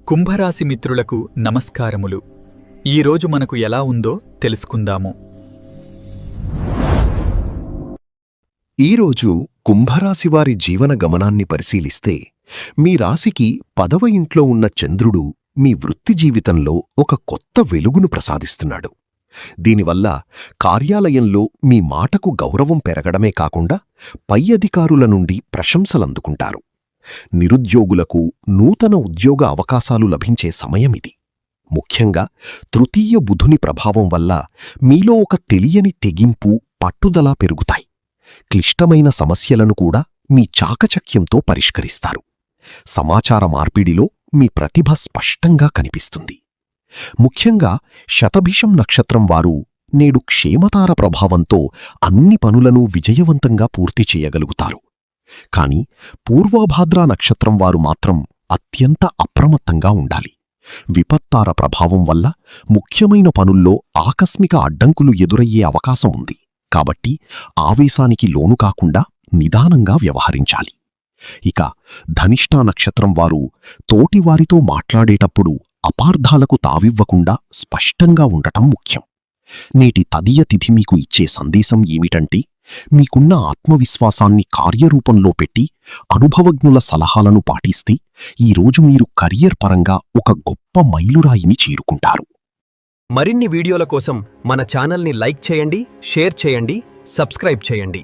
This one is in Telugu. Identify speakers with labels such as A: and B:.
A: కుంభరాశి మిత్రులకు నమస్కారములు. ఈరోజు మనకు ఎలా ఉందో తెలుసుకుందాము.
B: ఈరోజు కుంభరాశివారి జీవన గమనాన్ని పరిశీలిస్తే మీ రాశికి 10వ ఇంట్లో ఉన్న చంద్రుడు మీ వృత్తి జీవితంలో ఒక కొత్త వెలుగును ప్రసాదిస్తున్నాడు. దీనివల్ల కార్యాలయంలో మీ మాటకు గౌరవం పెరగడమే కాకుండా పై అధికారుల నుండి ప్రశంసలందుకుంటారు. నిరుద్యోగులకు నూతన ఉద్యోగ అవకాశాలు లభించే సమయమిది. ముఖ్యంగా తృతీయ బుధుని ప్రభావం వల్ల మీలో ఒక తెలియని తెగింపు, పట్టుదల పెరుగుతాయి. క్లిష్టమైన సమస్యలను కూడా మీ చాకచక్యంతో పరిష్కరిస్తారు. సమాచార మార్పిడిలో మీ ప్రతిభ స్పష్టంగా కనిపిస్తుంది. ముఖ్యంగా శతభిషం నక్షత్రం వారు నేడు క్షేమతార ప్రభావంతో అన్ని పనులను విజయవంతంగా పూర్తి చేయగలుగుతారు. కాని పూర్వభాద్రా నక్షత్రం వారు మాత్రం అత్యంత అప్రమత్తంగా ఉండాలి. విపత్తార ప్రభావం వల్ల ముఖ్యమైన పనుల్లో ఆకస్మిక అడ్డంకులు ఎదురయ్యే అవకాశం ఉంది. కాబట్టి ఆవేశానికి లోను కాకుండా నిదానంగా వ్యవహరించాలి. ఇక ధనిష్టా నక్షత్రం వారు తోటివారితో మాట్లాడేటప్పుడు అపార్థాలకు తావివ్వకుండా స్పష్టంగా ఉండటం ముఖ్యం. నేటి తదియ తిథి మీకు ఇచ్చే సందేశం ఏమిటంటే, మీకున్న ఆత్మవిశ్వాసాన్ని కార్యరూపంలో పెట్టి అనుభవజ్ఞుల సలహాలను పాటిస్తే ఈరోజు మీరు కెరియర్ పరంగా ఒక గొప్ప మైలురాయిని చేరుకుంటారు.
C: మరిన్ని వీడియోల కోసం మన ఛానల్ని లైక్ చేయండి, షేర్ చేయండి, సబ్స్క్రైబ్ చేయండి.